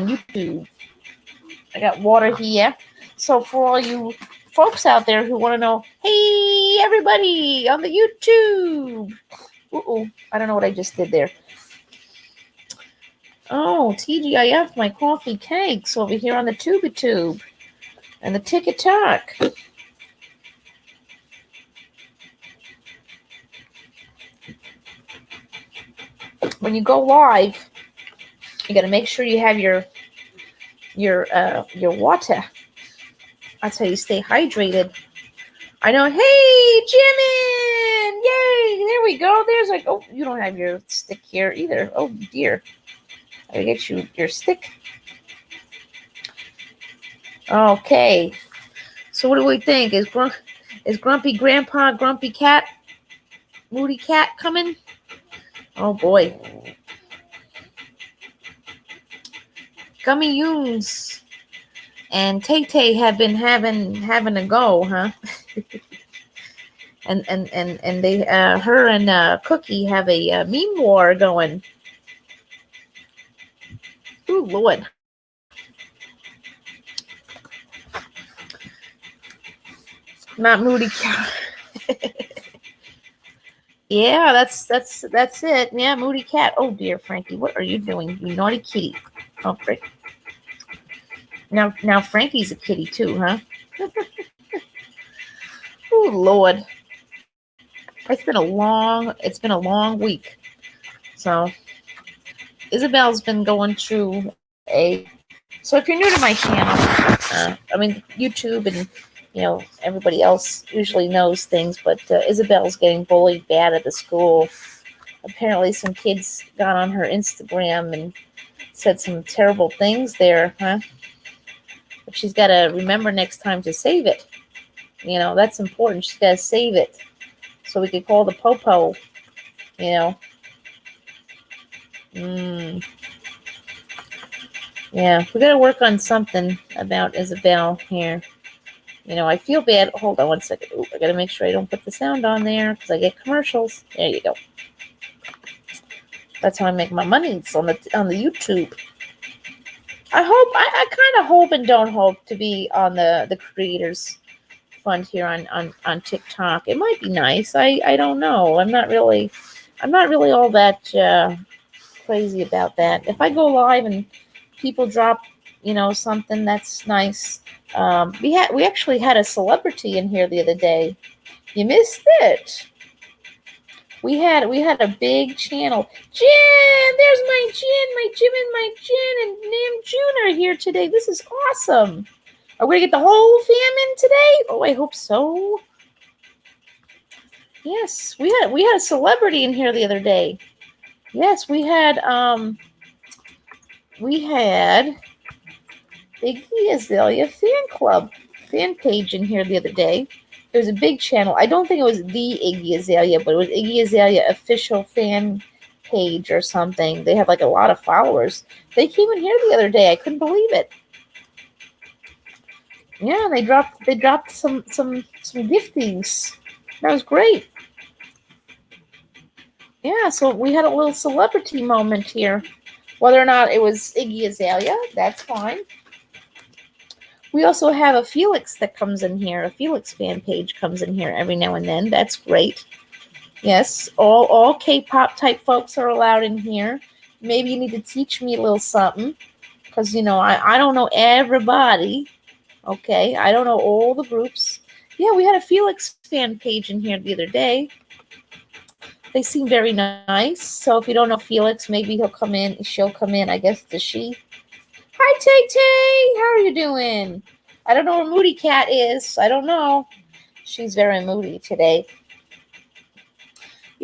on YouTube. I got water here. So for all you folks out there who want to know, hey, everybody on the YouTube. Uh-oh, I don't know what I just did there. Oh, TGIF, my coffee cakes over here on the Tube and the TikTok. When you go live, you got to make sure you have your water. That's how you stay hydrated. I know. Hey, Jimin! Yay! There we go. There's like, oh, you don't have your stick here either. Oh dear. I get you your stick. Okay. So what do we think? Is Grumpy Grandpa, Grumpy Cat, Moody Cat coming? Oh boy. Gummy Yoons and Tay have been having a go, huh? and they her and Cookie have a meme war going. Ooh, Lord. Not Moody Cat. Yeah, that's it. Yeah, Moody Cat. Oh dear, Frankie, what are you doing, you naughty kitty? Oh, frick. Now Frankie's a kitty too, huh? Oh Lord, it's been a long week. So Isabel's been going through so if you're new to my channel, YouTube and everybody else usually knows things, but Isabel's getting bullied bad at the school. Apparently some kids got on her Instagram and said some terrible things there, huh? But she's got to remember next time to save it. That's important. She's got to save it so we could call the popo, Yeah, we got to work on something about Isabel here. I feel bad. Hold on one second. Ooh, I got to make sure I don't put the sound on there because I get commercials. There you go. That's how I make my money. It's on the YouTube. I kind of hope and don't hope to be on the creators fund here on TikTok. It might be nice. I don't know. I'm not really all that crazy about that. If I go live and people drop something, that's nice. We actually had a celebrity in here the other day. You missed it. We had a big channel. Jen, there's my Jim and Nam June are here today. This is awesome. Are we gonna get the whole fam in today? Oh, I hope so. Yes, we had a celebrity in here the other day. Yes, we had Iggy Azalea fan page in here the other day. It was a big channel. I don't think it was the Iggy Azalea, but it was Iggy Azalea official fan page or something. They have like a lot of followers. They came in here the other day. I couldn't believe it. Yeah, they dropped some giftings. That was great. Yeah, so we had a little celebrity moment here. Whether or not it was Iggy Azalea, that's fine. We also have a Felix that comes in here. A Felix fan page comes in here every now and then. That's great. Yes, all K-pop type folks are allowed in here. Maybe you need to teach me a little something because, I don't know everybody. Okay, I don't know all the groups. Yeah, we had a Felix fan page in here the other day. They seem very nice. So if you don't know Felix, maybe she'll come in. I guess it's a she. Hi, Tay. How are you doing? I don't know where Moody Cat is. I don't know. She's very moody today.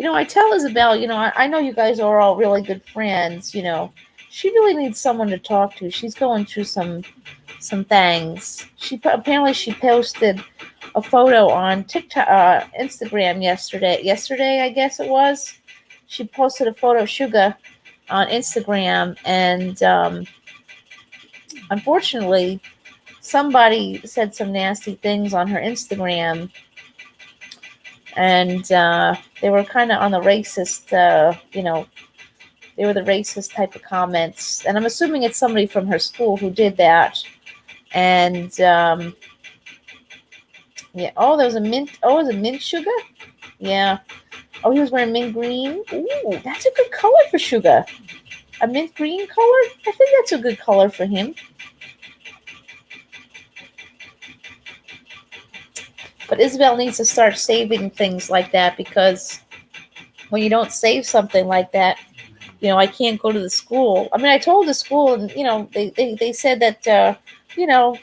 I tell Isabel, I know you guys are all really good friends. She really needs someone to talk to. She's going through some things. Apparently she posted a photo on TikTok, Instagram yesterday. Yesterday, I guess it was. She posted a photo of Suga on Instagram, and unfortunately, somebody said some nasty things on her Instagram, and they were kind of on the racist, They were the racist type of comments. And I'm assuming it's somebody from her school who did that. And, yeah. Oh, there was a mint. Oh, was it mint sugar? Yeah. Oh, he was wearing mint green. Ooh, that's a good color for Sugar. A mint green color? I think that's a good color for him. But Isabel needs to start saving things like that, because when you don't save something like that, I can't go to the school. I mean, I told the school, and, they said that,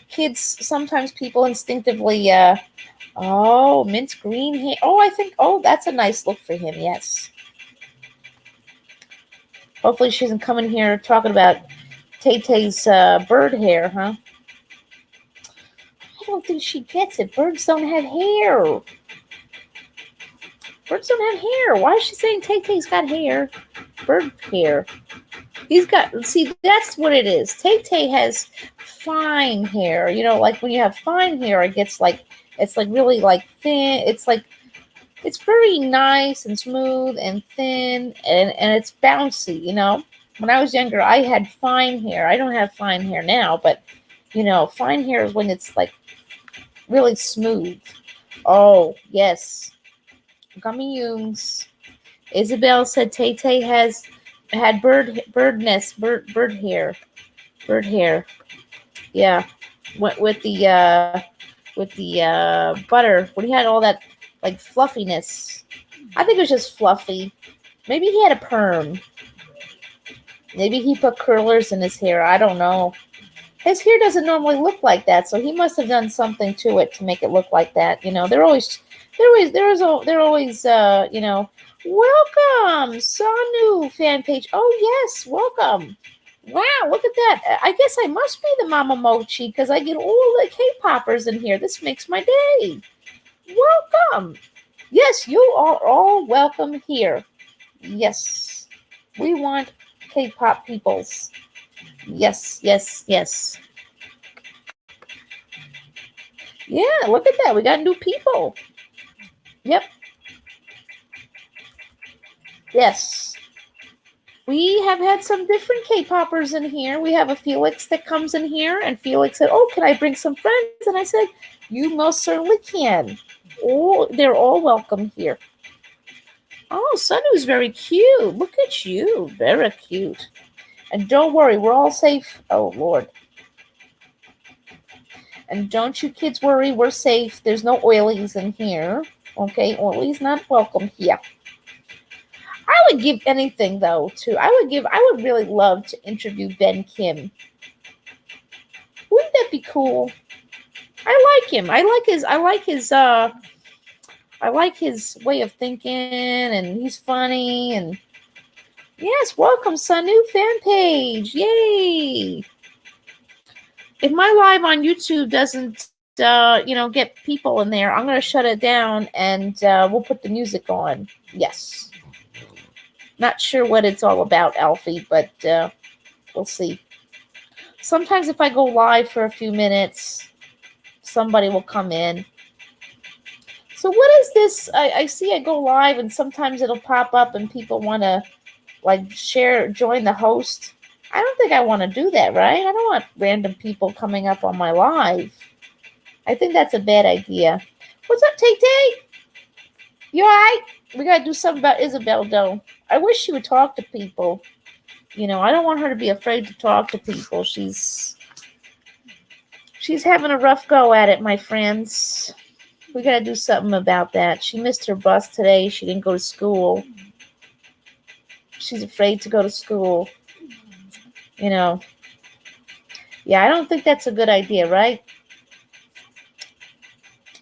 kids, sometimes people instinctively, oh, mint green hair. Oh, that's a nice look for him, yes. Hopefully she doesn't come in here talking about Tay-Tay's bird hair, huh? I don't think she gets it. Birds don't have hair. Birds don't have hair. Why is she saying Tay-Tay's got hair? Bird hair. See, that's what it is. Tay-Tay has fine hair. Like when you have fine hair, it's like really like thin. It's very nice and smooth and thin, and it's bouncy, When I was younger, I had fine hair. I don't have fine hair now, but, fine hair is when it's like really smooth. Oh, yes. Gummy Youngs. Isabel said Tay-Tay had bird hair. Bird hair. Yeah. With the butter. When he had all that like fluffiness. I think it was just fluffy. Maybe he had a perm. Maybe he put curlers in his hair. I don't know. His hair doesn't normally look like that, so he must have done something to it to make it look like that. They're always, welcome, Sanu fan page. Oh yes, welcome. Wow, look at that. I guess I must be the Mama Mochi because I get all the K-poppers in here. This makes my day. Welcome. Yes, you are all welcome here. Yes, we want K-pop peoples. Yes, yes, yes. Yeah, look at that. We got new people. Yep. Yes. We have had some different K-poppers in here. We have a Felix that comes in here, and Felix said, oh, can I bring some friends? And I said, you most certainly can. Oh, they're all welcome here. Oh, Sunu's very cute. Look at you. Very cute. And don't worry, we're all safe. Oh, Lord. And don't you kids worry, we're safe. There's no oilies in here. Okay, oilies not welcome here. I would give anything, though, I would really love to interview Ben Kim. Wouldn't that be cool? I like him. I like his way of thinking, and he's funny, and yes, welcome, Sanu fan page. Yay! If my live on YouTube doesn't, get people in there, I'm going to shut it down, and we'll put the music on. Yes. Not sure what it's all about, Alfie, but we'll see. Sometimes if I go live for a few minutes, somebody will come in. So what is this? I see I go live, and sometimes it'll pop up, and people want to, join the host. I don't think I want to do that, right? I don't want random people coming up on my live. I think that's a bad idea. What's up, Tay-Tay? You all right? We got to do something about Isabel, though. I wish she would talk to people. I don't want her to be afraid to talk to people. She's having a rough go at it, my friends. We got to do something about that. She missed her bus today. She didn't go to school. She's afraid to go to school. Yeah, I don't think that's a good idea, right?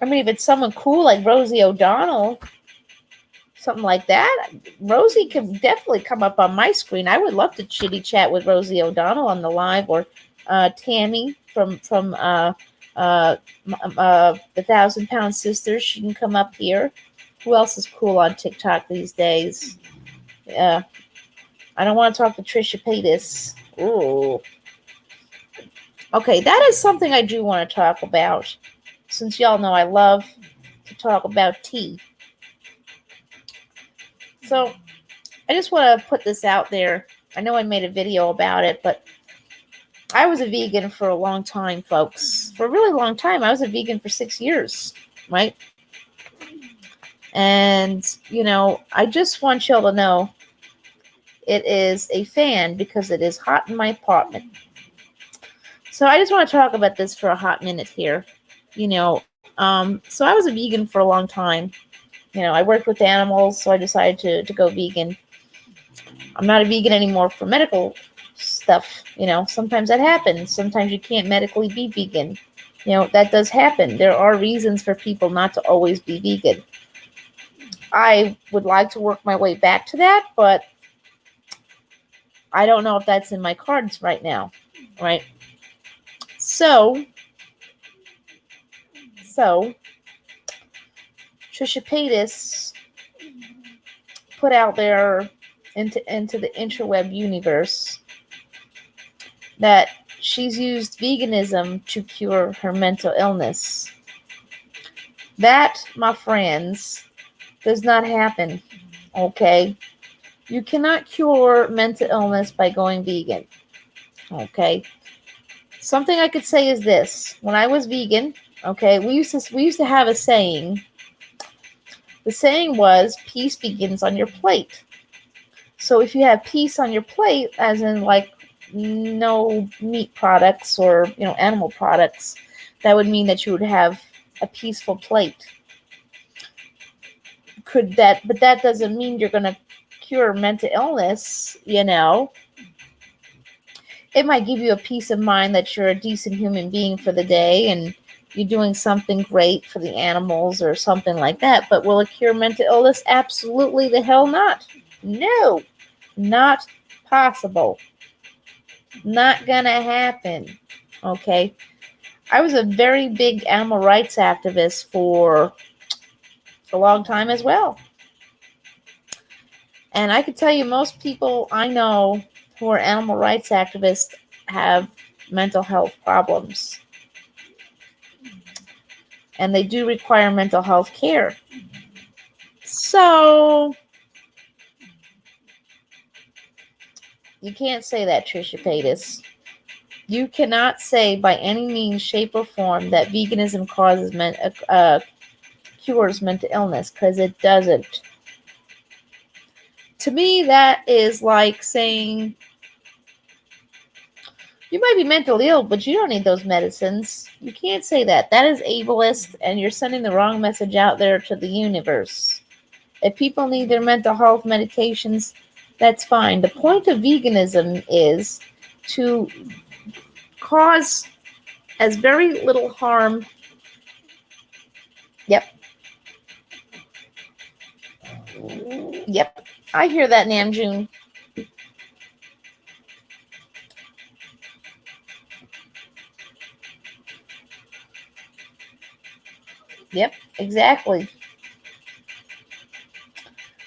I mean, if it's someone cool like Rosie O'Donnell, something like that, Rosie can definitely come up on my screen. I would love to chitty chat with Rosie O'Donnell on the live, or Tammy from the 1,000-Pound Sisters. She can come up here. Who else is cool on TikTok these days? Yeah, I don't want to talk to Trisha Paytas. Ooh. Okay, that is something I do want to talk about, since y'all know I love to talk about tea. So I just want to put this out there. I know I made a video about it, but I was a vegan for a long time, folks. For a really long time. I was a vegan for 6 years, right? And, I just want y'all to know it is a fan because it is hot in my apartment. So I just want to talk about this for a hot minute here. So I was a vegan for a long time. I worked with animals, so I decided to go vegan. I'm not a vegan anymore for medical stuff. Sometimes that happens. Sometimes you can't medically be vegan. That does happen. There are reasons for people not to always be vegan. I would like to work my way back to that, but I don't know if that's in my cards right now, right? So Trisha Paytas put out there into the interweb universe that she's used veganism to cure her mental illness. That, my friends, does not happen, okay? You cannot cure mental illness by going vegan, okay? Something I could say is this. When I was vegan, okay, we used to have a saying. The saying was, peace begins on your plate. So if you have peace on your plate, as in like no meat products or animal products, that would mean that you would have a peaceful plate. But that doesn't mean you're going to cure mental illness. It might give you a peace of mind that you're a decent human being for the day and you're doing something great for the animals or something like that. But will it cure mental illness? Absolutely the hell not. No, not possible. Not gonna happen. Okay. I was a very big animal rights activist for a long time as well. And I can tell you most people I know who are animal rights activists have mental health problems. And they do require mental health care. So you can't say that, Trisha Paytas. You cannot say by any means, shape, or form that veganism cures mental illness, because it doesn't. To me, that is like saying you might be mentally ill, but you don't need those medicines. You can't say that. That is ableist, and you're sending the wrong message out there to the universe. If people need their mental health medications, that's fine. The point of veganism is to cause as very little harm. Yep. I hear that, Namjoon. Yep, exactly.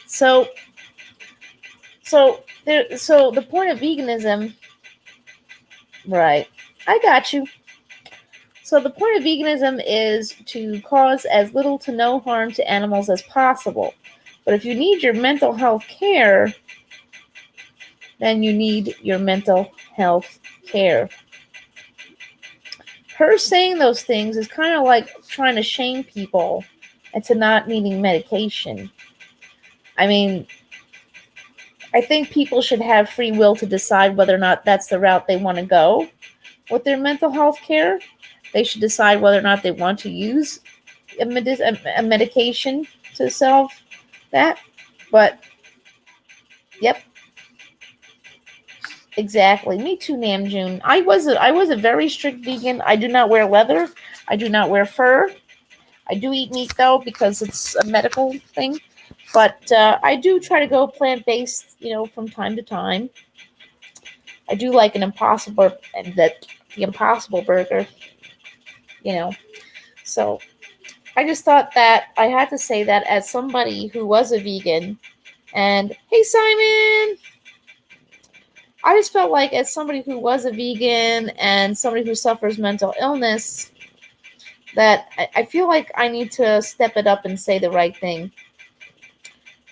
So the point of veganism, right? I got you. So the point of veganism is to cause as little to no harm to animals as possible. But if you need your mental health care, then you need your mental health care. Her saying those things is kind of like trying to shame people into not needing medication. I mean, I think people should have free will to decide whether or not that's the route they want to go with their mental health care. They should decide whether or not they want to use a medication to solve that. But, yep. Exactly. Me too, Namjoon. I was a very strict vegan. I do not wear leather. I do not wear fur. I do eat meat, though, because it's a medical thing. But I do try to go plant-based, from time to time. I do like the Impossible Burger, So I just thought that I had to say that as somebody who was a vegan. And, hey, Simon! I just felt like as somebody who was a vegan and somebody who suffers mental illness, that I feel like I need to step it up and say the right thing.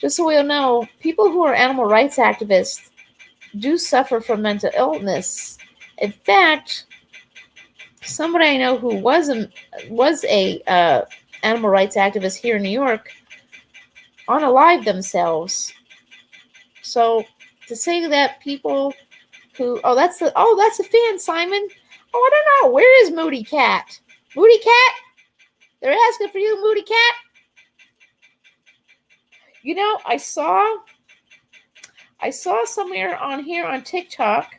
Just so we all know, people who are animal rights activists, do suffer from mental illness. In fact, somebody I know who was a animal rights activist here in New York unalived themselves. So to say that people who that's a fan, Simon. Oh, I don't know. Where is Moody Cat? Moody Cat? They're asking for you, Moody Cat. You know, I saw somewhere on here on TikTok.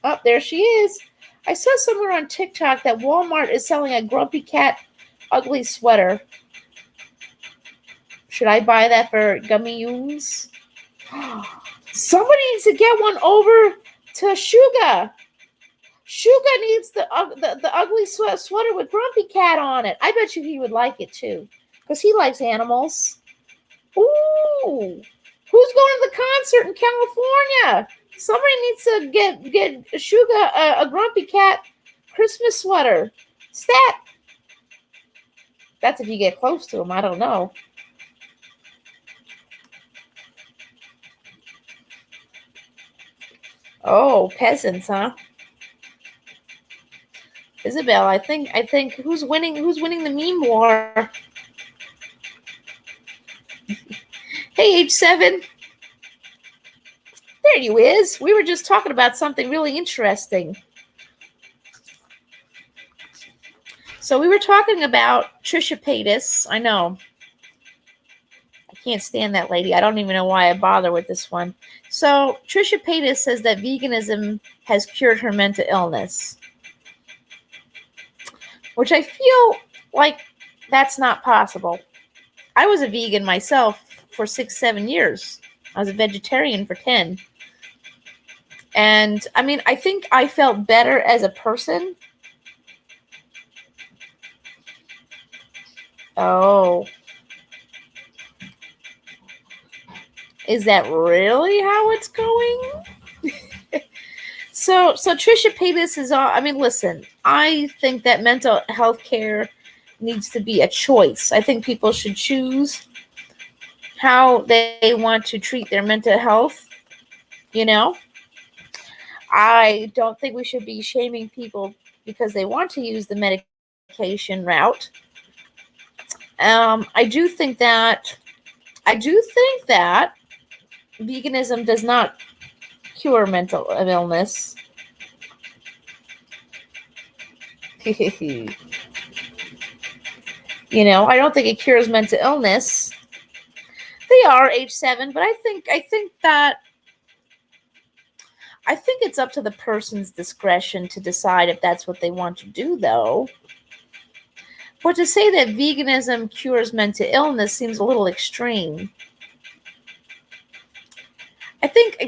Oh, there she is. I saw somewhere on TikTok that Walmart is selling a Grumpy Cat ugly sweater. Should I buy that for Gummy Yoons? Somebody needs to get one over to Shuga. Shuga needs the ugly sweater with Grumpy Cat on it. I bet you he would like it too, because he likes animals. Ooh, who's going to the concert in California? Somebody needs to get Shuga a Grumpy Cat Christmas sweater. Stat. That's if you get close to him. I don't know. Oh, peasants, huh? Isabel, I think who's winning the meme war? Hey, H7. There you is. We were just talking about something really interesting. So we were talking about Trisha Paytas. I know. I can't stand that lady. I don't even know why I bother with this one. So Trisha Paytas says that veganism has cured her mental illness, which I feel like that's not possible. I was a vegan myself for 6-7 years. I was a vegetarian for 10. And I mean, I think I felt better as a person. Oh. Is that really how it's going? So Trisha Paytas is all, I mean, listen, I think that mental health care needs to be a choice. I think people should choose how they want to treat their mental health. You know, I don't think we should be shaming people because they want to use the medication route. I do think that veganism does not cure mental illness. You know, I don't think it cures mental illness. They are H7, but I think it's up to the person's discretion to decide if that's what they want to do, though. But to say that veganism cures mental illness seems a little extreme. I think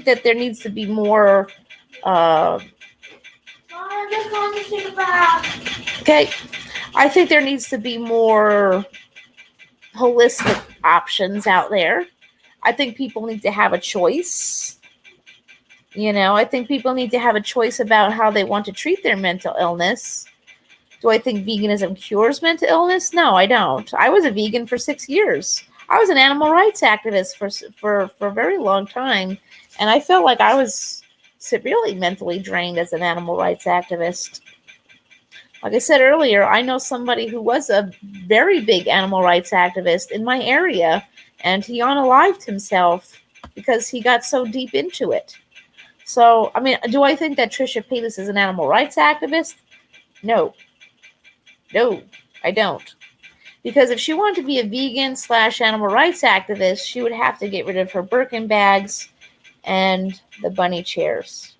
that there needs to be more. Okay, I think there needs to be more holistic options out there. I think people need to have a choice. You know, I think people need to have a choice about how they want to treat their mental illness. Do I think veganism cures mental illness? No, I don't. I was a vegan for 6 years. I was an animal rights activist for a very long time, and I felt like I was severely mentally drained as an animal rights activist. Like I said earlier, I know somebody who was a very big animal rights activist in my area, and he unalived himself because he got so deep into it. So, I mean, do I think that Trisha Paytas is an animal rights activist? No, I don't. Because if she wanted to be a vegan/animal rights activist, she would have to get rid of her Birkin bags and the bunny chairs.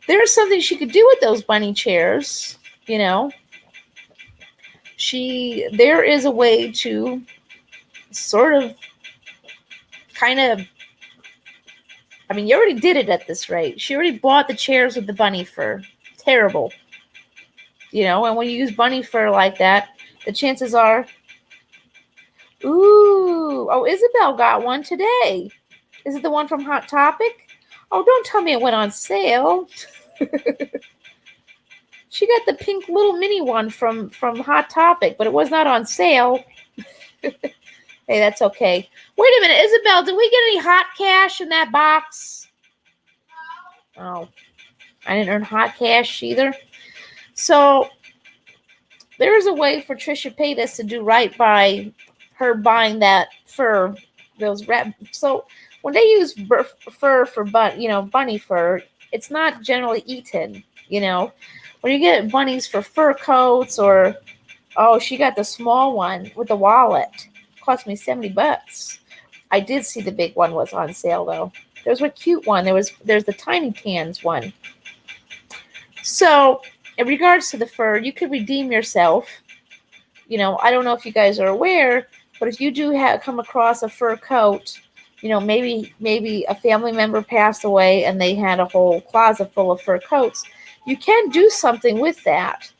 There's something she could do with those bunny chairs, you know. There is a way to sort of kind of, I mean, you already did it at this rate. She already bought the chairs with the bunny fur. Terrible. You know, and when you use bunny fur like that, the chances are, Isabel got one today. Is it the one from Hot Topic? Oh, don't tell me it went on sale. She got the pink little mini one from Hot Topic, but it was not on sale. Hey, that's okay. Wait a minute, Isabel, did we get any hot cash in that box? Oh, I didn't earn hot cash either. So there is a way for Trisha Paytas to do right by her buying that fur, those So when they use fur for bunny fur, it's not generally eaten. When you get bunnies for fur coats, or she got the small one with the wallet. It cost me $70. I did see the big one was on sale though. There's a cute one. There's the tiny cans one. So in regards to the fur, you could redeem yourself. I don't know if you guys are aware, but if you do come across a fur coat, maybe a family member passed away and they had a whole closet full of fur coats, you can do something with that.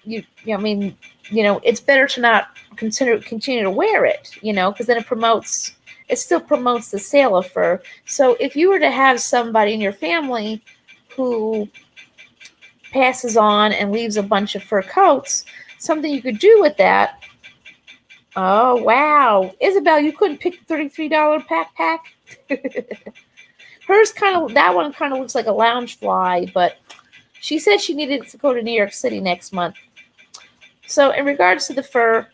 It's better to not continue to wear it, because then it still promotes the sale of fur. So if you were to have somebody in your family who passes on and leaves a bunch of fur coats, something you could do with that. Oh, wow. Isabel, you couldn't pick the $33 pack? That one kind of looks like a lounge fly, but she said she needed to go to New York City next month. So in regards to the fur,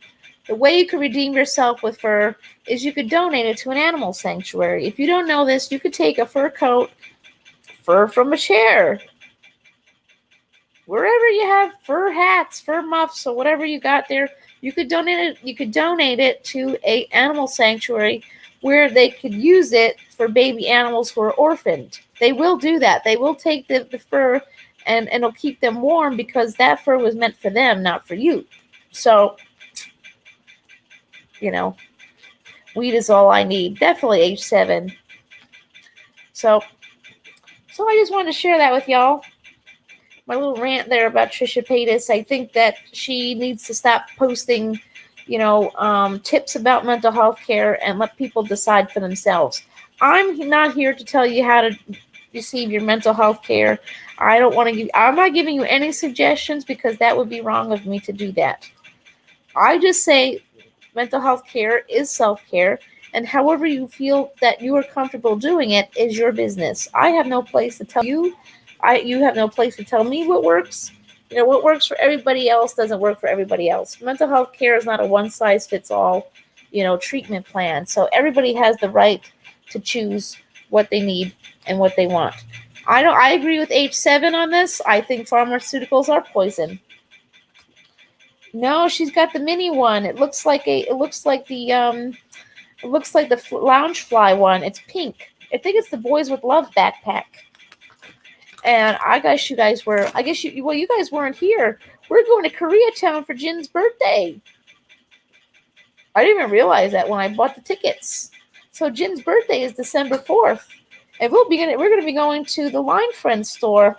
the way you could redeem yourself with fur is you could donate it to an animal sanctuary. If you don't know this, you could take a fur coat, fur from a chair, wherever you have fur hats, fur muffs, or whatever you got there, you could donate it. You could donate it to a animal sanctuary where they could use it for baby animals who are orphaned. They will do that. They will take the fur and it'll keep them warm because that fur was meant for them, not for you. So, weed is all I need. Definitely age 7. So I just wanted to share that with y'all. My little rant there about Trisha Paytas. I think that she needs to stop posting, tips about mental health care and let people decide for themselves. I'm not here to tell you how to receive your mental health care. I'm not giving you any suggestions because that would be wrong of me to do that. I just say mental health care is self-care, and however you feel that you are comfortable doing it is your business. I have no place to tell you. You have no place to tell me what works. What works for everybody else doesn't work for everybody else. Mental health care is not a one-size-fits-all, treatment plan. So everybody has the right to choose what they need and what they want. I agree with age 7 on this. I think pharmaceuticals are poison. No, she's got the mini one. It looks like the lounge fly one. It's pink. I think it's the Boys with Love backpack. And you guys weren't here. We're going to Koreatown for Jin's birthday. I didn't even realize that when I bought the tickets. So Jin's birthday is December 4th. And we're going to be going to the Line Friends store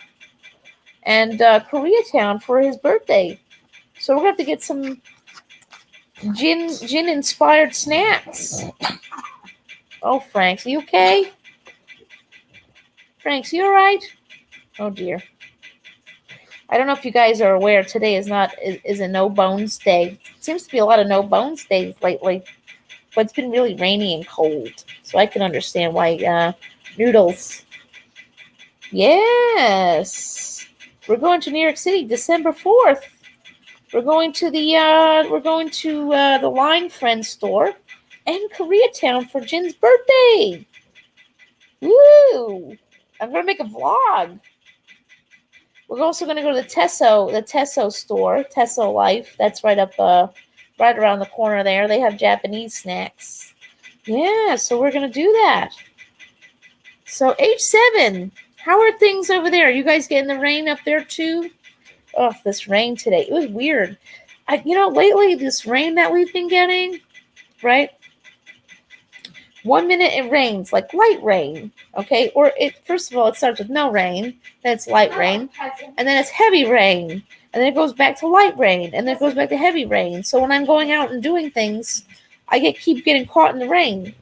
and Koreatown for his birthday. So we're going to have to get some Jin inspired snacks. Oh, Franks, you okay? Franks, you all right? Oh dear. I don't know if you guys are aware, today is a no bones day. Seems to be a lot of no bones days lately, but it's been really rainy and cold, so I can understand why. Noodles. Yes, we're going to New York City, December 4th. We're going to the Line Friends store and Koreatown for Jin's birthday. Woo! I'm gonna make a vlog. We're also going to go to the Tesso store, Tesso Life. That's right around the corner there. They have Japanese snacks. Yeah, so we're going to do that. So age 7, how are things over there? Are you guys getting the rain up there too? Oh, this rain today. It was weird. Lately, this rain that we've been getting, right? 1 minute it rains, like light rain, okay? First of all, it starts with no rain, then it's light rain, and then it's heavy rain, and then it goes back to light rain, and then it goes back to heavy rain. So when I'm going out and doing things, I keep getting caught in the rain.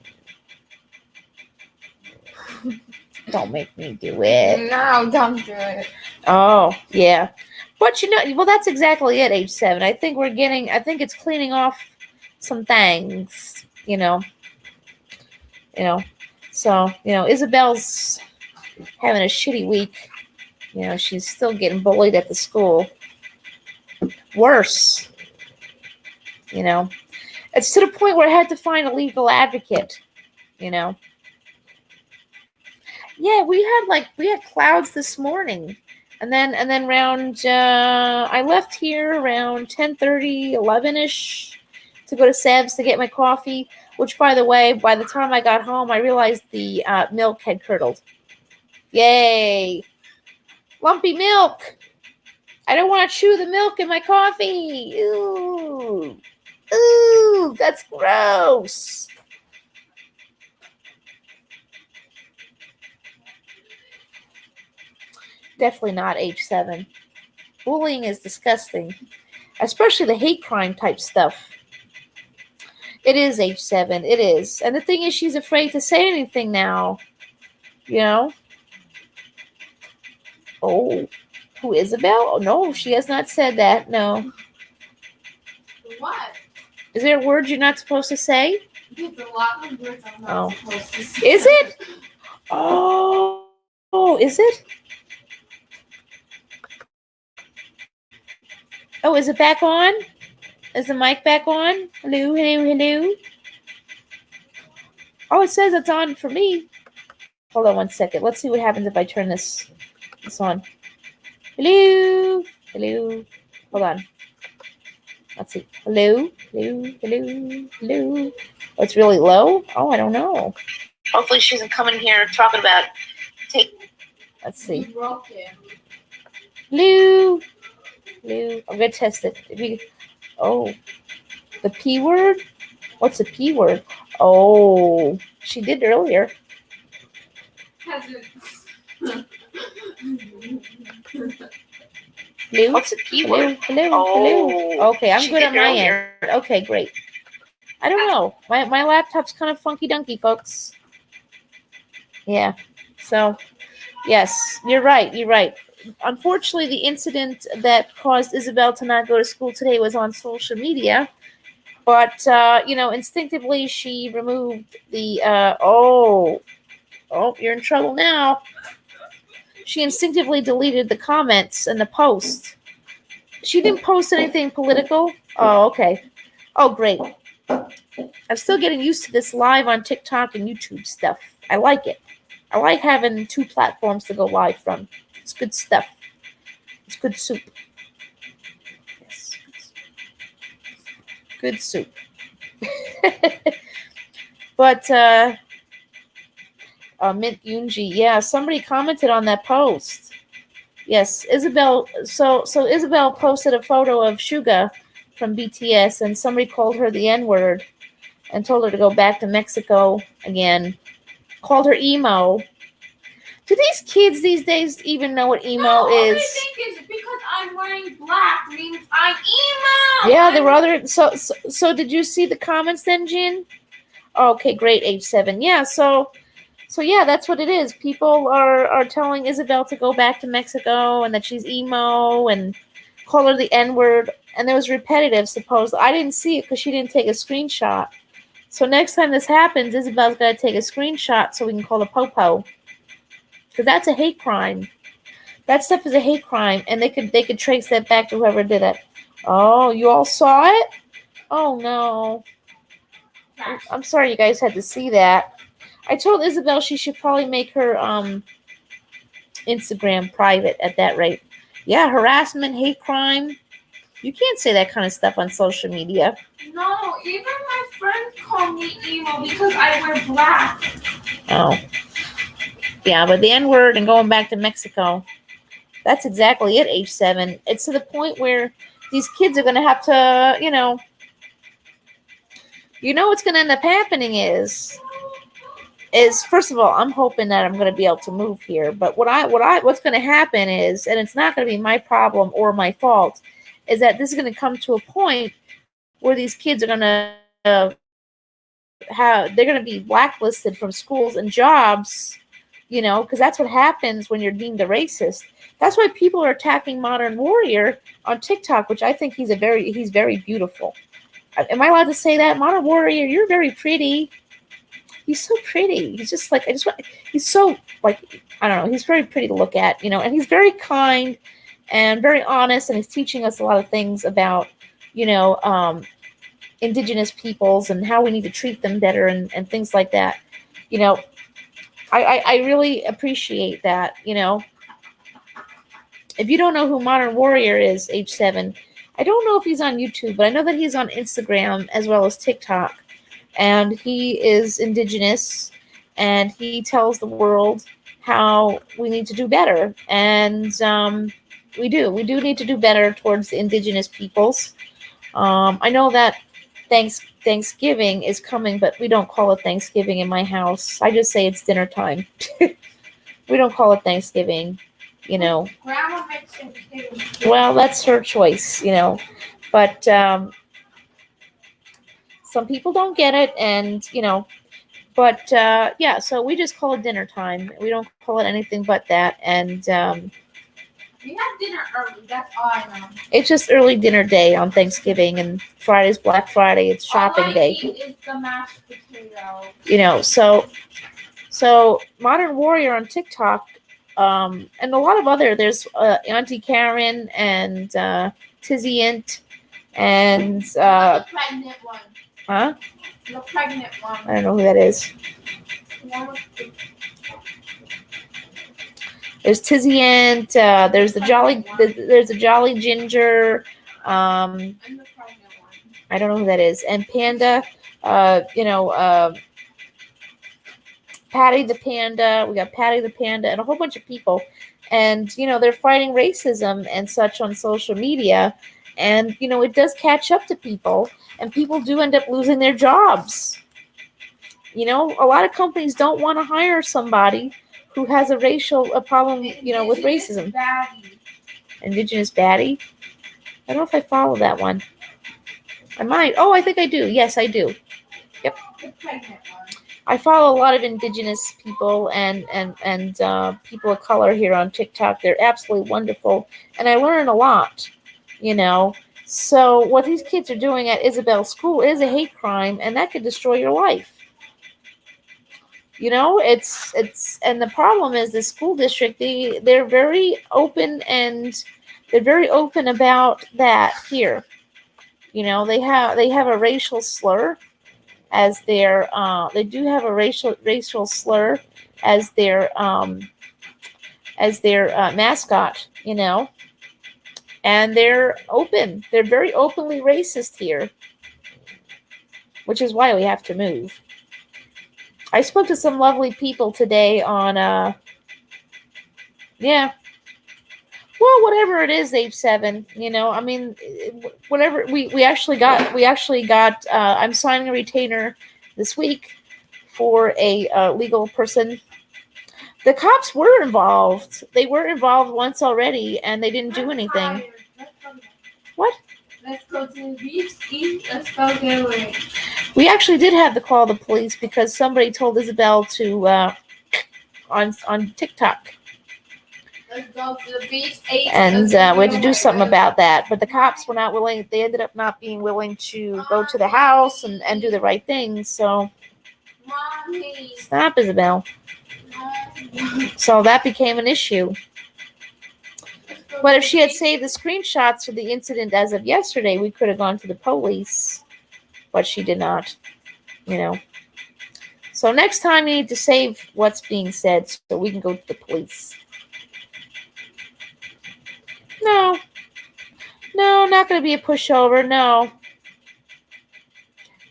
Don't make me do it. No, don't do it. Oh, yeah. But that's exactly it, age 7. I think it's cleaning off some things. you know. So, Isabel's having a shitty week. She's still getting bullied at the school. Worse. It's to the point where I had to find a legal advocate. Yeah, we had clouds this morning. And then around I left here around 10:30, 11ish to go to Seb's to get my coffee, which, by the way, by the time I got home, I realized the milk had curdled. Yay. Lumpy milk. I don't want to chew the milk in my coffee. Ooh. Ooh, that's gross. Definitely not age 7. Bullying is disgusting, especially the hate crime type stuff. It is age 7. It is. And the thing is, she's afraid to say anything now. Oh, who, Isabel? Oh, no, she has not said that. No. What? Is there a word you're not supposed to say? There's a lot of words I'm not supposed to say. Is it? Oh, is it? Oh, is it back on? Is the mic back on? Hello, hello, hello. Oh, it says it's on for me. Hold on one second. Let's see what happens if I turn this on. Hello, hello. Hold on. Let's see. Hello, hello, hello, hello. Oh, it's really low? Oh, I don't know. Hopefully she isn't coming here talking about Let's see. You Hello. Hello. I'm going to test it. The P word? What's the P word? Oh, she did earlier. Hello? What's the P word? Hello. Okay, I'm good on my end. Okay, great. I don't know. My laptop's kind of funky dunky, folks. Yeah. So, yes, you're right. Unfortunately, the incident that caused Isabel to not go to school today was on social media. But, instinctively she removed the, you're in trouble now. She instinctively deleted the comments and the post. She didn't post anything political. Oh, okay. Oh, great. I'm still getting used to this live on TikTok and YouTube stuff. I like it. I like having 2 platforms to go live from. It's good stuff. It's good soup. Yes. Good soup. But, Mint Yunji, yeah, somebody commented on that post. Yes, Isabel. So Isabel posted a photo of Suga from BTS, and somebody called her the N-word and told her to go back to Mexico again. Called her emo. Do these kids these days even know what emo is? They think it's because I'm wearing black means I'm emo. Yeah, there were other. So did you see the comments then, Jean? Okay, great, age 7. Yeah, so yeah, that's what it is. People are telling Isabel to go back to Mexico and that she's emo and call her the N-word. And there was repetitive, supposedly. I didn't see it because she didn't take a screenshot. So next time this happens, Isabel's got to take a screenshot so we can call the popo. Because that's a hate crime. That stuff is a hate crime. And they could trace that back to whoever did it. Oh, you all saw it? Oh, no. I'm sorry you guys had to see that. I told Isabel she should probably make her Instagram private at that rate. Yeah, harassment, hate crime. You can't say that kind of stuff on social media. No, even my friends call me emo because I wear black. Oh. Yeah, but the N-word and going back to Mexico, that's exactly it, age 7. It's to the point where these kids are going to have to, what's going to end up happening is first of all, I'm hoping that I'm going to be able to move here. But what's going to happen is, and it's not going to be my problem or my fault, is that this is going to come to a point where these kids are going to they're going to be blacklisted from schools and jobs, because that's what happens when you're deemed a racist. That's why people are attacking Modern Warrior on TikTok, which I think he's very beautiful. Am I allowed to say that? Modern Warrior, you're very pretty. He's so pretty. He's just like, he's so, like, I don't know, he's very pretty to look at, and he's very kind and very honest, and he's teaching us a lot of things about, indigenous peoples and how we need to treat them better and things like that. I really appreciate that. If you don't know who Modern Warrior is, H7, I don't know if he's on YouTube, but I know that he's on Instagram as well as TikTok. And he is indigenous, and he tells the world how we need to do better. And we do need to do better towards the indigenous peoples. I know that Thanksgiving is coming, but we don't call it Thanksgiving in my house. I just say it's dinner time. We don't call it Thanksgiving, Grandma makes it too. Well, that's her choice, But some people don't get it, and but yeah. So we just call it dinner time. We don't call it anything but that, and We have dinner early. That's all I know. it's just early dinner day on Thanksgiving, and Friday's Black Friday. It's shopping all I day. eat is the mashed potato. So Modern Warrior on TikTok, and a lot of other. There's Auntie Karen and Tgif and The pregnant one. huh? The pregnant one. I don't know who that is. The one with the- There's Tizzy there's the Jolly Ginger. and the pregnant one. I don't know who that is. And Panda, Patty the Panda. We got Patty the Panda and a whole bunch of people. And, they're fighting racism and such on social media. And, it does catch up to people. And people do end up losing their jobs. A lot of companies don't want to hire somebody who has a problem, with racism. Baddie. Indigenous baddie? I don't know if I follow that one. I might. Oh, I think I do. Yes, I do. The pregnant one. I follow a lot of indigenous people and people of color here on TikTok. They're absolutely wonderful. And I learn a lot, So what these kids are doing at Isabel School is a hate crime, and that could destroy your life. And the problem is the school district, they're very open, and they're very open about that here. They have a racial slur as their they do have a racial slur as their mascot, and they're very openly racist here, which is why we have to move. I spoke to some lovely people today on, well, whatever it is, H7, whatever we actually got, I'm signing a retainer this week for a legal person. The cops were involved. They were involved once already, and they didn't do anything. What? Let's go to the beach, eat, let's go get away. We actually did have to call the police because somebody told Isabel to on TikTok. Let's go to the beach, And we had to do something about that. But the cops were not willing. They ended up not being willing to go to the house and do the right thing. So Mommy. stop, Isabel. So that became an issue. But if she had saved the screenshots for the incident as of yesterday, we could have gone to the police. But she did not, So next time you need to save what's being said so we can go to the police. No, not going to be a pushover. No.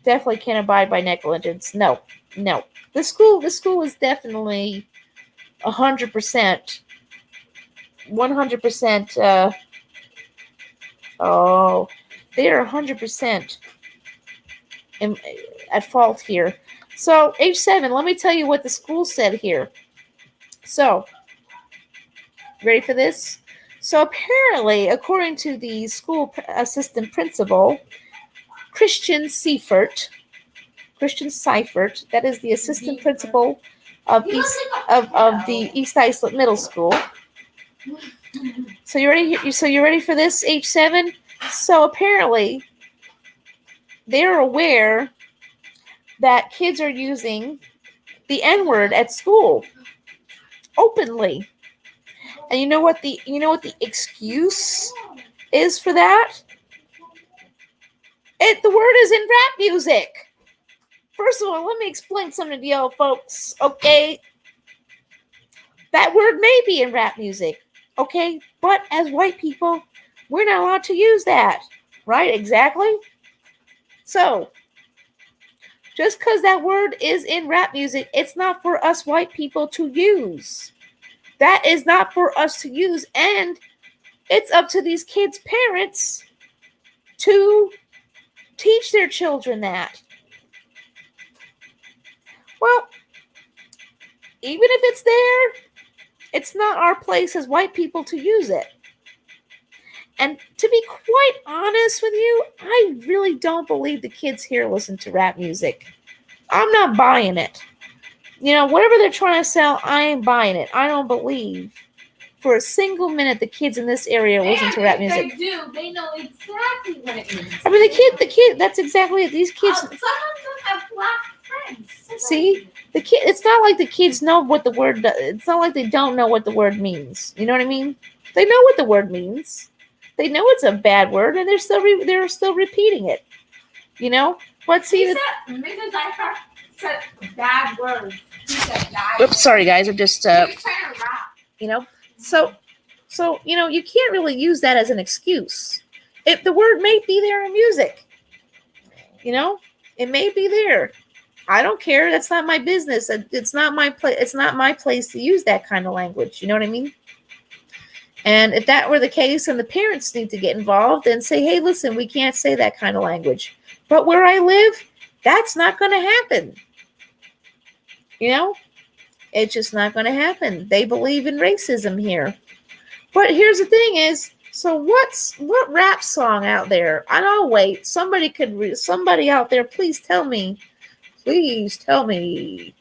Definitely can't abide by negligence. No. The school is definitely 100%. 100%. They are 100% at fault here. So, H7, let me tell you what the school said here. So, ready for this? So, apparently, according to the school assistant principal, Christian Seifert, that is the assistant principal of the East Islip Middle School. So you ready for this, H7? So apparently, they're aware that kids are using the N-word at school openly. And you know what the excuse is for that? The word is in rap music. First of all, let me explain something to y'all folks, okay? That word may be in rap music, okay? But as white people, we're not allowed to use that, right? Exactly. So, just because that word is in rap music, it's not for us white people to use. That is not for us to use, and it's up to these kids' parents to teach their children that. Well, even if it's there, it's not our place as white people to use it. And to be quite honest with you, I really don't believe the kids here listen to rap music. I'm not buying it. You know, whatever they're trying to sell, I ain't buying it. I don't believe for a single minute the kids in this area listen to rap music. They do. They know exactly what it means. I mean, the kid, that's exactly it. These kids. Some of them have black friends. See, the kid. It's not like the kids know what the word. It's not like they don't know what the word means. You know what I mean? They know what the word means. They know it's a bad word, and they're still repeating it. You know? But see, Mrs. Eichhardt said bad words. He said bad. Oops, sorry guys. I'm just. He was trying to rap. You know. So, you know, you can't really use that as an excuse. If the word may be there in music, you know, it may be there. I don't care. That's not my business. It's not my place. It's not my place to use that kind of language. You know what I mean? And if that were the case, then the parents need to get involved and say, hey, listen, we can't say that kind of language. But where I live, that's not going to happen. You know? It's just not going to happen. They believe in racism here. But here's the thing is, so what rap song out there? I know, wait, somebody out there, please tell me. Please tell me.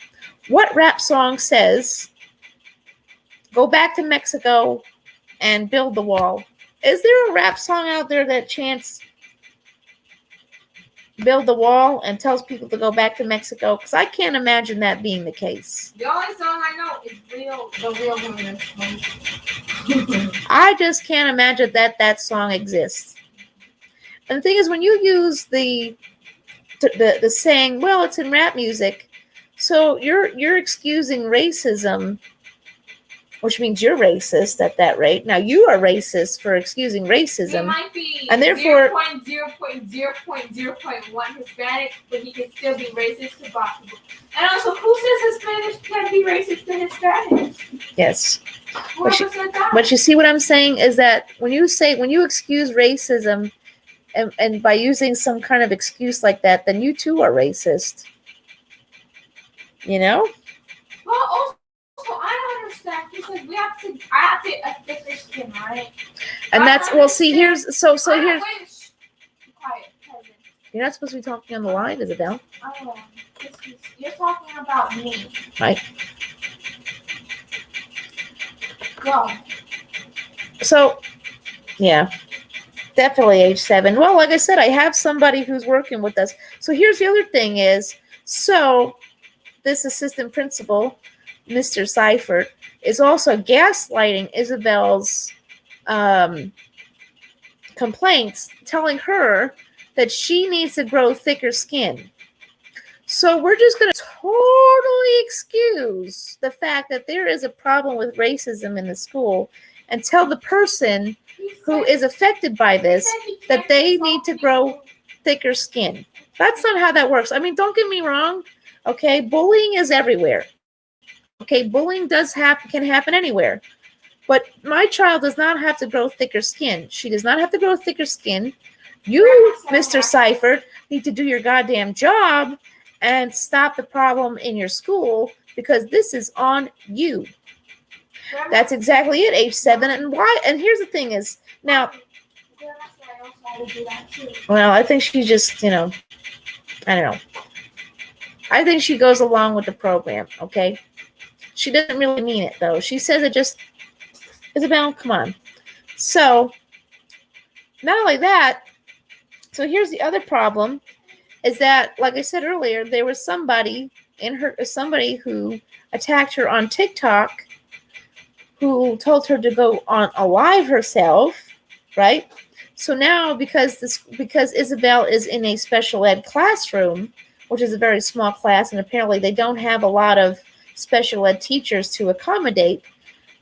What rap song says, go back to Mexico and build the wall? Is there a rap song out there that chants build the wall and tells people to go back to Mexico? Because I can't imagine that being the case. The only song I know is the real woman. I just can't imagine that song exists. And the thing is, when you use the saying, well, it's in rap music, so you're excusing racism, which means you're racist at that rate. Now you are racist for excusing racism. It might be and therefore 0.0.0.1 Hispanic, but he can still be racist to black people. And also, who says Hispanics can be racist to Hispanics? Yes. Whoever said that? But you see what I'm saying is that when you excuse racism and by using some kind of excuse like that, then you too are racist. You know? Well, also, I don't understand because I have to a thicker skin, right? And that's, well, see, here's, so here's, Quiet, cousin. you're not supposed to be talking on the line, Isabel. Oh, you're talking about me. Right. Go. So, yeah, definitely age 7. Well, like I said, I have somebody who's working with us. So here's the other thing is, so this assistant principal, Mr. Seifert, is also gaslighting Isabel's complaints, telling her that she needs to grow thicker skin. So we're just going to totally excuse the fact that there is a problem with racism in the school and tell the person who is affected by this that they need to grow thicker skin. That's not how that works. I mean, don't get me wrong. Okay, bullying is everywhere. Okay, bullying can happen anywhere. But my child does not have to grow thicker skin. She does not have to grow thicker skin. You, Mr. Seifert, need to do your goddamn job and stop the problem in your school because this is on you. That's exactly it, age 7. And why? And here's the thing is, now, well, I think she just, I don't know. I think she goes along with the program, okay? She doesn't really mean it, though. She says it just, Isabel, come on. So, not only that, so here's the other problem, is that, like I said earlier, there was somebody who attacked her on TikTok, who told her to go on a live herself, right? So now, because Isabel is in a special ed classroom, which is a very small class, and apparently they don't have a lot of special ed teachers to accommodate,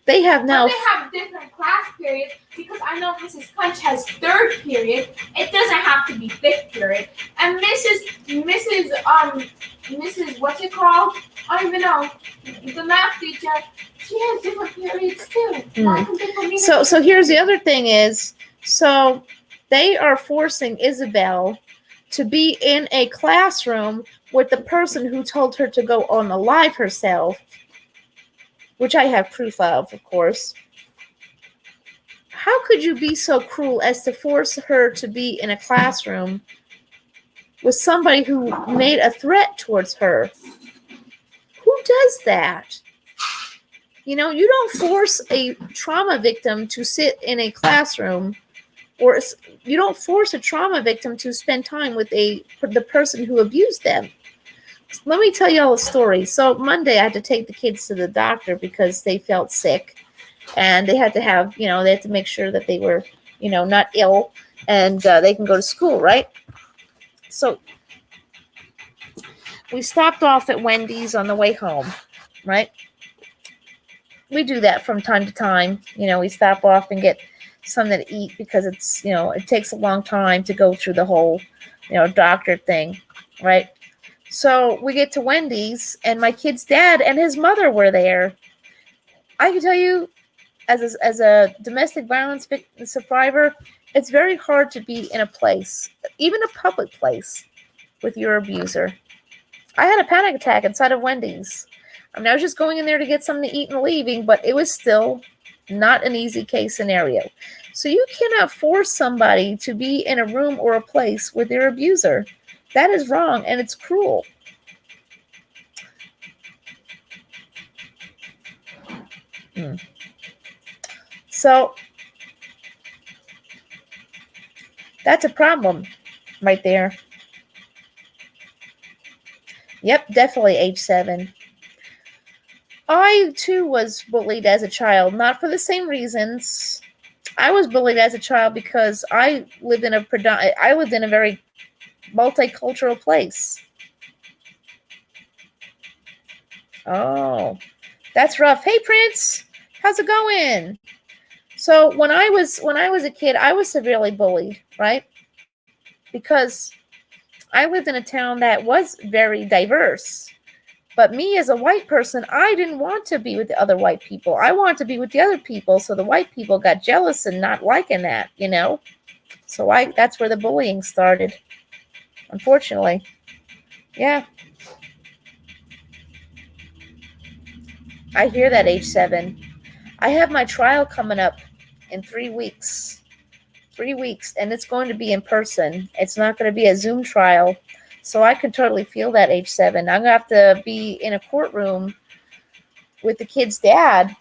they have now. But they have different class periods, because I know Mrs. Punch has third period. It doesn't have to be fifth period. And Mrs. what's it called? I don't even know. The math teacher, she has different periods too. So here's the other thing is, so they are forcing Isabel to be in a classroom with the person who told her to go on a live herself, which I have proof of course. How could you be so cruel as to force her to be in a classroom with somebody who made a threat towards her? Who does that? You don't force a trauma victim to sit in a classroom, or you don't force a trauma victim to spend time with the person who abused them. Let me tell you all a story. So Monday I had to take the kids to the doctor because they felt sick, and they had to have, they had to make sure that they were, not ill, and they can go to school, right? So we stopped off at Wendy's on the way home, right? We do that from time to time. We stop off and get something to eat because it's, it takes a long time to go through the whole, doctor thing, right? So we get to Wendy's, and my kid's dad and his mother were there. I can tell you, as a domestic violence survivor, it's very hard to be in a place, even a public place, with your abuser. I had a panic attack inside of Wendy's. I was just going in there to get something to eat and leaving, but it was still not an easy case scenario. So you cannot force somebody to be in a room or a place with their abuser. That is wrong, and it's cruel. So that's a problem right there. Yep, definitely age 7. I, too, was bullied as a child, not for the same reasons. I was bullied as a child because I lived in a very multicultural place. Oh, that's rough. Hey, Prince, how's it going? So when I was a kid, I was severely bullied, right? Because I lived in a town that was very diverse. But me as a white person, I didn't want to be with the other white people. I wanted to be with the other people. So the white people got jealous and not liking that, So that's where the bullying started, unfortunately. Yeah. I hear that, age 7. I have my trial coming up in 3 weeks. 3 weeks, and it's going to be in person. It's not going to be a Zoom trial. So I can totally feel that, age 7. I'm going to have to be in a courtroom with the kid's dad.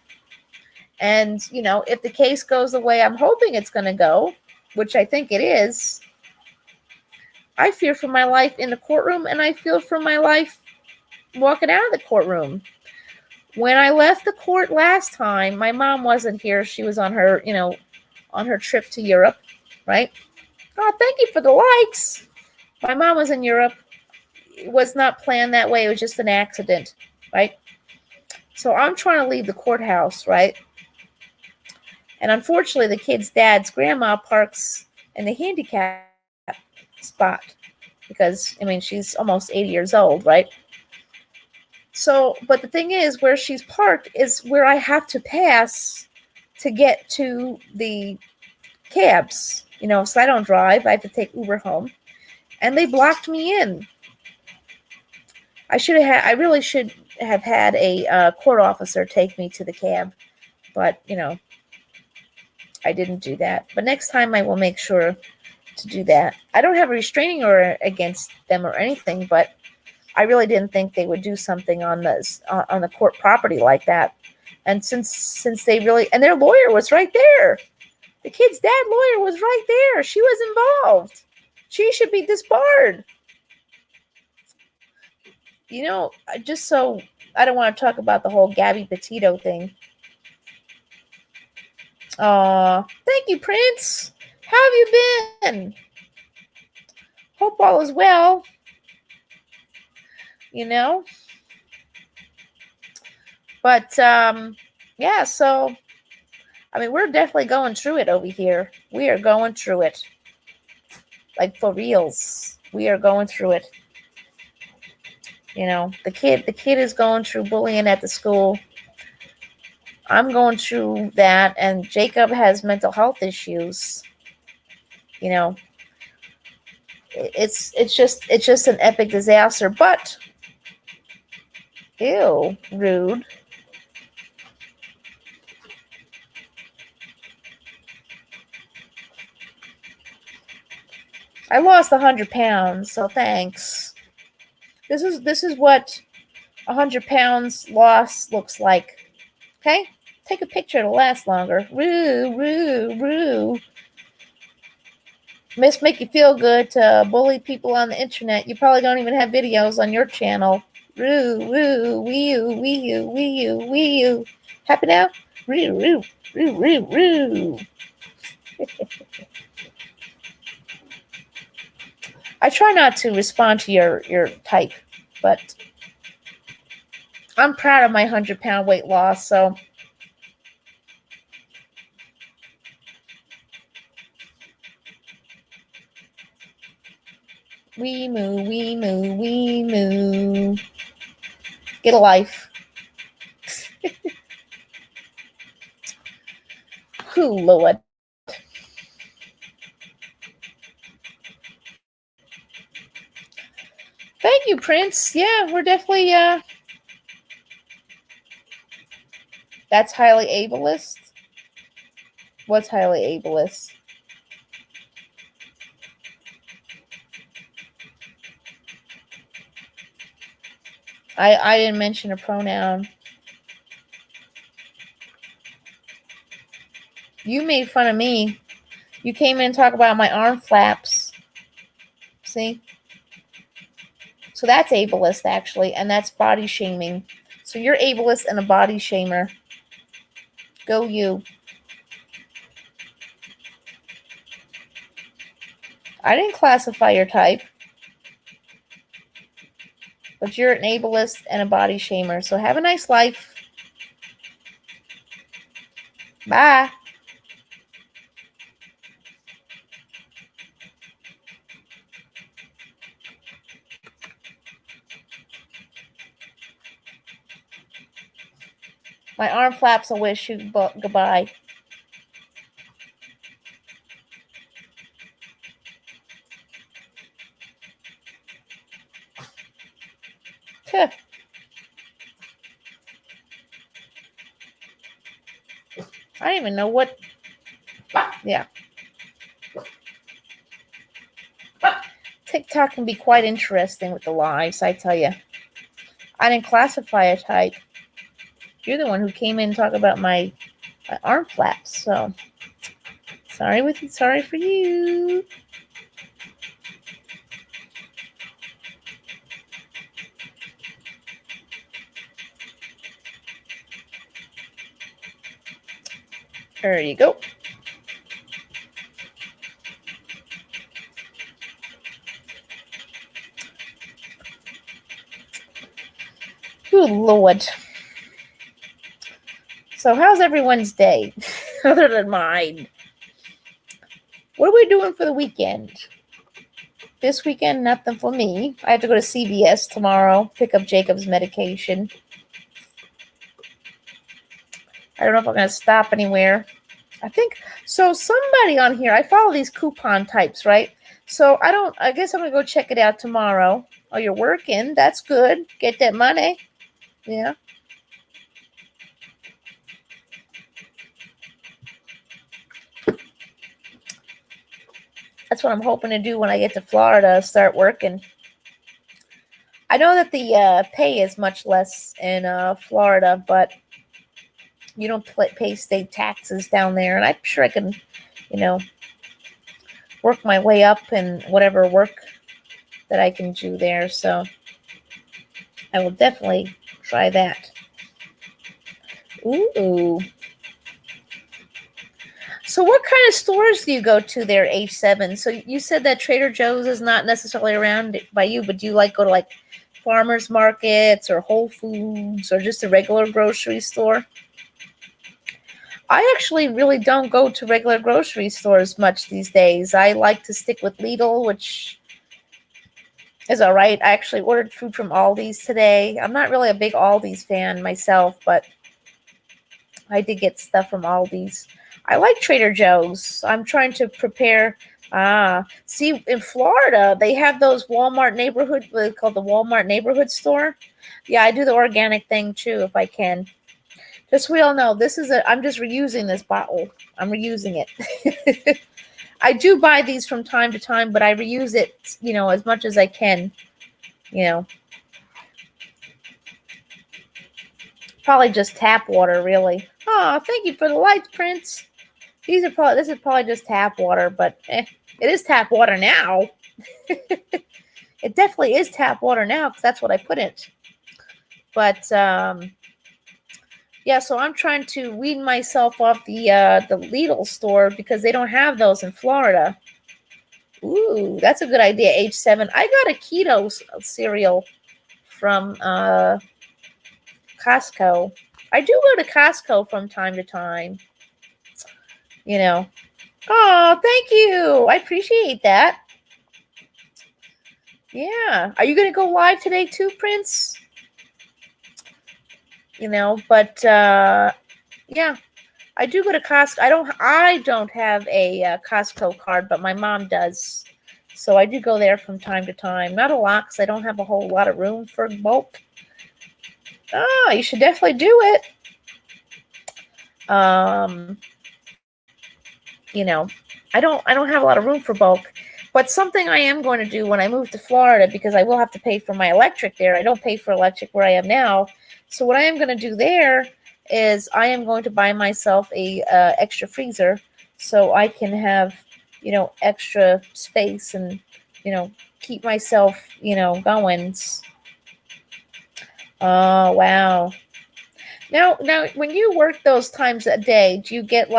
And, if the case goes the way I'm hoping it's going to go, which I think it is, I fear for my life in the courtroom, and I fear for my life walking out of the courtroom. When I left the court last time, my mom wasn't here. She was on her, on her trip to Europe, right? Oh, thank you for the likes. My mom was in Europe. It was not planned that way. It was just an accident, right? So I'm trying to leave the courthouse, right? And unfortunately, the kid's dad's grandma parks in the handicap spot because, she's almost 80 years old, right? So, but the thing is, where she's parked is where I have to pass to get to the cabs, so I don't drive. I have to take Uber home. And they blocked me in. I really should have had a court officer take me to the cab, but, I didn't do that. But next time I will make sure to do that. I don't have a restraining order against them or anything, but I really didn't think they would do something on the court property like that. And since they really, and their lawyer was right there. The kid's dad lawyer was right there. She was involved. She should be disbarred. just so I don't want to talk about the whole Gabby Petito thing. Thank you, Prince. How have you been? Hope all is well. But yeah, so I mean, we're definitely going through it over here. We are going through it. Like for reals. We are going through it. The kid is going through bullying at the school. I'm going through that, and Jacob has mental health issues. It's just an epic disaster. But ew, rude. I lost 100 pounds, so thanks. This is what 100 pounds loss looks like. Okay? Take a picture, it'll last longer. Woo, woo, woo. Must make you feel good to bully people on the internet. You probably don't even have videos on your channel. Woo, woo, wee-oo, wee-oo, wee-oo, wee-oo. Happy now? Woo, woo, woo, woo, woo. I try not to respond to your type, but I'm proud of my 100-pound weight loss, so wee moo, wee moo, wee moo. Get a life. Who, Lord? Thank you, Prince. Yeah, we're definitely, that's highly ableist. What's highly ableist? I didn't mention a pronoun. You made fun of me. You came in and talked about my arm flaps. See? So that's ableist, actually, and that's body shaming. So you're ableist and a body shamer. Go you. I didn't classify your type. But you're an ableist and a body shamer. So have a nice life. Bye. My arm flaps will wish you goodbye. Tuh. I don't even know what. Yeah. TikTok can be quite interesting with the lives, I tell you. I didn't classify a type. You're the one who came in and talked about my arm flaps, so sorry for you. There you go. Good Lord. So how's everyone's day other than mine? What are we doing for the weekend? This weekend, nothing for me. I have to go to CVS tomorrow, pick up Jacob's medication. I don't know if I'm going to stop anywhere. I think, so somebody on here, I follow these coupon types, right? So I guess I'm going to go check it out tomorrow. Oh, you're working. That's good. Get that money. Yeah. That's what I'm hoping to do when I get to Florida, start working. I know that the pay is much less in Florida, but you don't pay state taxes down there. And I'm sure I can, work my way up in whatever work that I can do there. So I will definitely try that. Ooh. So what kind of stores do you go to there, H7? So you said that Trader Joe's is not necessarily around by you, but do you go to farmers markets or Whole Foods or just a regular grocery store? I actually really don't go to regular grocery stores much these days. I like to stick with Lidl, which is all right. I actually ordered food from Aldi's today. I'm not really a big Aldi's fan myself, but I did get stuff from Aldi's. I like Trader Joe's. I'm trying to prepare. See, in Florida, they have those Walmart neighborhood, called the Walmart neighborhood store. Yeah, I do the organic thing too, if I can. Just so we all know, I'm just reusing this bottle. I'm reusing it. I do buy these from time to time, but I reuse it, as much as I can, Probably just tap water, really. Oh, thank you for the lights, Prince. This is probably just tap water, but it is tap water now. It definitely is tap water now because that's what I put in it. But yeah, so I'm trying to wean myself off the Lidl store because they don't have those in Florida. Ooh, that's a good idea, H7. I got a keto cereal from Costco. I do go to Costco from time to time. Oh, thank you. I appreciate that. Yeah. Are you going to go live today too, Prince? But yeah, I do go to Costco. I don't have a Costco card, but my mom does. So I do go there from time to time. Not a lot because I don't have a whole lot of room for bulk. Oh, you should definitely do it. I don't have a lot of room for bulk. But something I am going to do when I move to Florida, because I will have to pay for my electric there. I don't pay for electric where I am now. So what I am going to do there is I am going to buy myself a extra freezer so I can have, extra space and, keep myself, going. Oh, wow. Now, when you work those times a day, do you get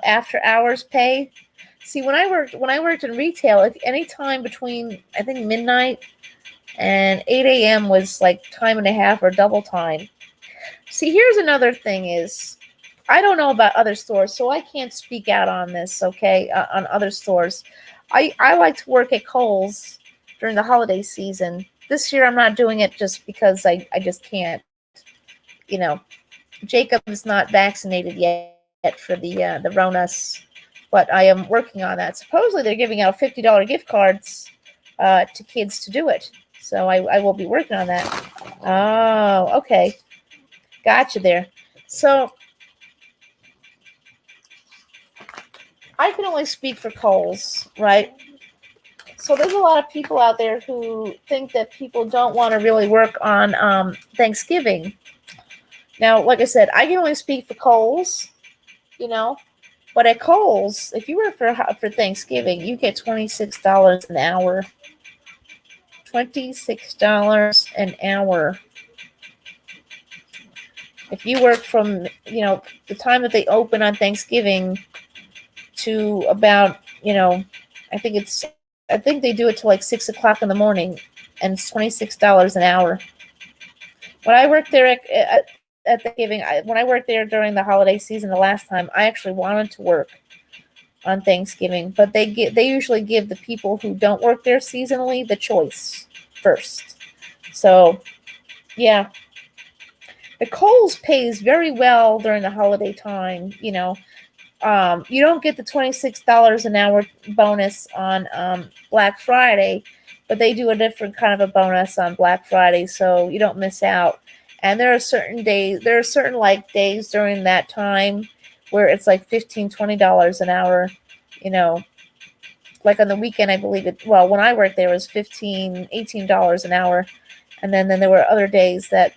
after hours pay? See, when I worked in retail, if any time between, I think, midnight and 8 a.m. was like time and a half or double time. See, here's another thing is, I don't know about other stores, so I can't speak out on this, okay, on other stores. I like to work at Kohl's during the holiday season. This year I'm not doing it just because I just can't. Jacob is not vaccinated yet for the Ronas, but I am working on that. Supposedly they're giving out $50 gift cards to kids to do it. So I will be working on that. Oh, okay. Gotcha there. So I can only speak for Kohl's, right? So there's a lot of people out there who think that people don't want to really work on Thanksgiving. Now, like I said, I can only speak for Kohl's, but at Kohl's, if you work for Thanksgiving, you get $26 an hour. $26 an hour. If you work from, the time that they open on Thanksgiving to about, I think they do it till like 6 o'clock in the morning, and it's $26 an hour. When I worked there at Thanksgiving, when I worked there during the holiday season the last time, I actually wanted to work on Thanksgiving, but they usually give the people who don't work there seasonally the choice first. So, yeah. The Kohl's pays very well during the holiday time, you don't get the $26 an hour bonus on Black Friday, but they do a different kind of a bonus on Black Friday, so you don't miss out. And there are certain days during that time where it's like $15, $20 an hour, like on the weekend, I believe when I worked there, it was $15, $18 an hour. And then there were other days that,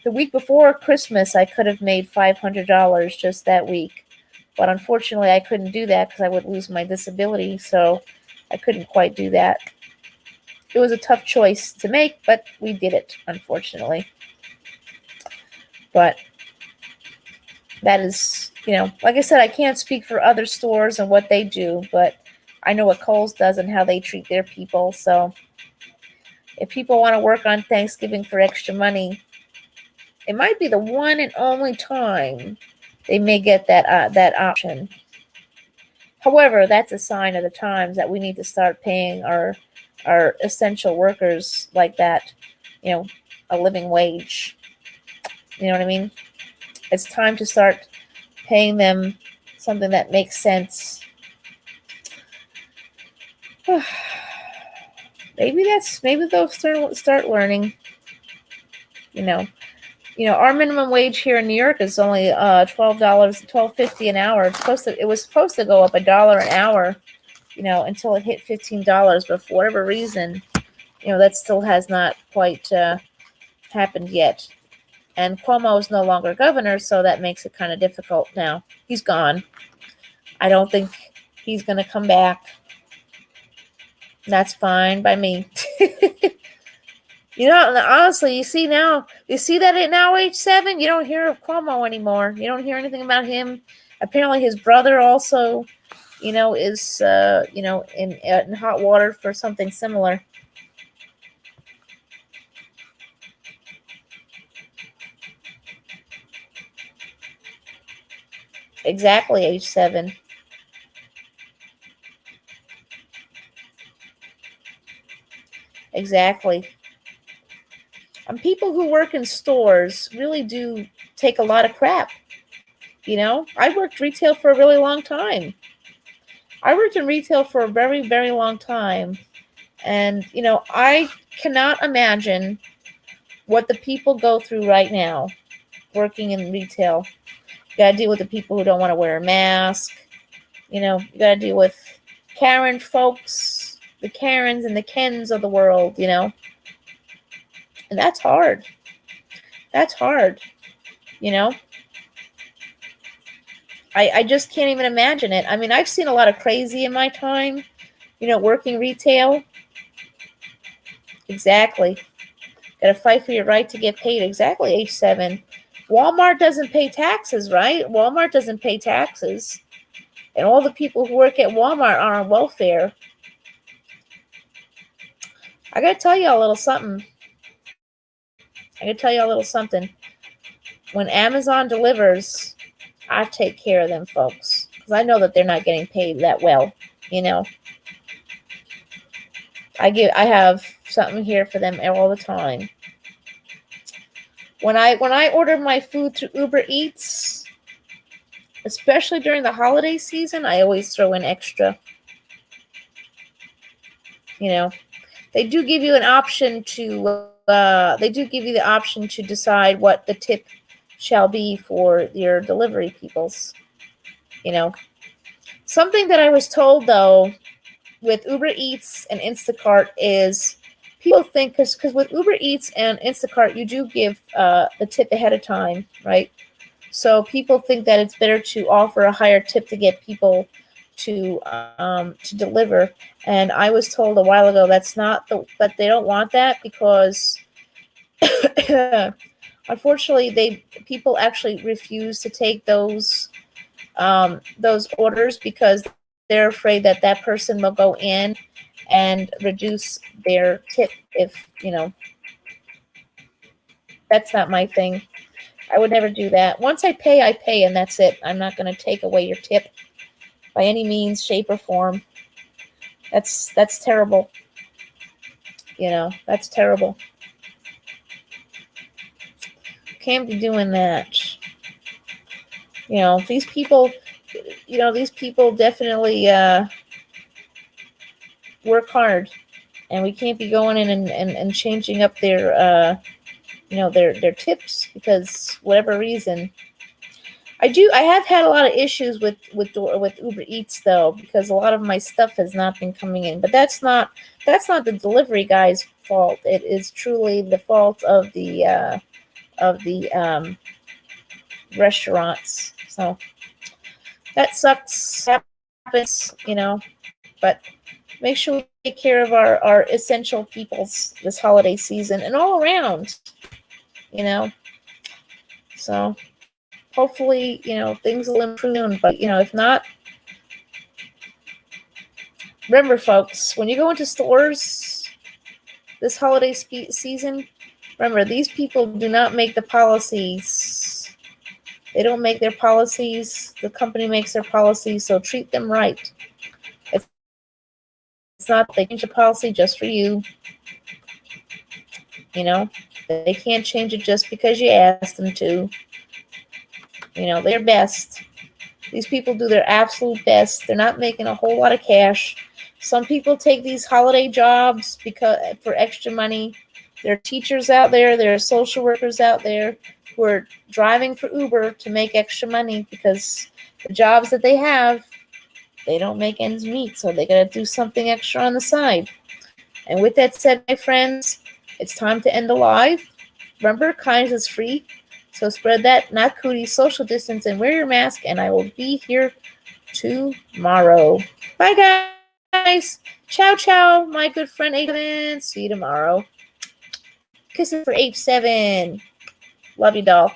the week before Christmas, I could have made $500 just that week. But unfortunately, I couldn't do that because I would lose my disability, so I couldn't quite do that. it was a tough choice to make, but we did it, unfortunately. But that is, like I said, I can't speak for other stores and what they do, but I know what Kohl's does and how they treat their people. So if people want to work on Thanksgiving for extra money, it might be the one and only time they may get that option. However, that's a sign of the times that we need to start paying our essential workers like that, a living wage. You know what I mean? It's time to start paying them something that makes sense. Maybe they'll start learning. Our minimum wage here in New York is only $12.50 an hour. It was supposed to go up $1 an hour, until it hit $15. But for whatever reason, that still has not quite happened yet. And Cuomo is no longer governor, so that makes it kind of difficult now. He's gone. I don't think he's going to come back. That's fine by me. Honestly, you see that at now age 7, you don't hear of Cuomo anymore. You don't hear anything about him. Apparently his brother also, is, in hot water for something similar. Exactly, age 7. Exactly. And people who work in stores really do take a lot of crap. I worked retail for a really long time. I worked in retail for a very, very long time. And, I cannot imagine what the people go through right now working in retail. You got to deal with the people who don't want to wear a mask. You got to deal with Karen folks, the Karens and the Kens of the world, And that's hard. That's hard, I just can't even imagine it. I mean, I've seen a lot of crazy in my time, working retail. Exactly. Got to fight for your right to get paid. Exactly, age 7. Walmart doesn't pay taxes, right? Walmart doesn't pay taxes. And all the people who work at Walmart are on welfare. I got to tell you a little something. When Amazon delivers, I take care of them folks. Because I know that they're not getting paid that well, I have something here for them all the time. When I order my food through Uber Eats, especially during the holiday season, I always throw in extra. They do give you an option to decide what the tip shall be for your delivery peoples. Something that I was told though with Uber Eats and Instacart is people think because with Uber Eats and Instacart you do give the tip ahead of time, right? So people think that it's better to offer a higher tip to get people to deliver. And I was told a while ago that they don't want that because unfortunately people actually refuse to take those orders because they're afraid that person will go in and reduce their tip if, that's not my thing. I would never do that. Once I pay, and that's it. I'm not going to take away your tip by any means, shape, or form. That's terrible. That's terrible. Can't be doing that. These people definitely work hard, and we can't be going in and changing up their their tips because whatever reason. I have had a lot of issues with Uber Eats though, because a lot of my stuff has not been coming in. But that's not the delivery guy's fault. It is truly the fault of the restaurants. So that sucks. Happens, but make sure we take care of our essential peoples this holiday season and all around, you know. So hopefully, things will improve. But, if not, remember, folks, when you go into stores this holiday season, remember, these people do not make the policies. They don't make their policies. The company makes their policies, so treat them right. It's not they change the policy just for you. They can't change it just because you asked them to. Their best. These people do their absolute best. They're not making a whole lot of cash. Some people take these holiday jobs for extra money. There are teachers out there. There are social workers out there who are driving for Uber to make extra money because the jobs that they have, they don't make ends meet. So they got to do something extra on the side. And with that said, my friends, it's time to end the live. Remember, kindness is free. So spread that, not cooties, social distance, and wear your mask. And I will be here tomorrow. Bye, guys. Ciao, ciao, my good friend H7. See you tomorrow. Kisses for H7. Love you, doll.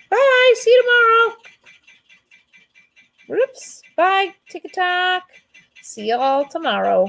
Bye. See you tomorrow. Whoops. Bye. Tick-a-tock. See you all tomorrow.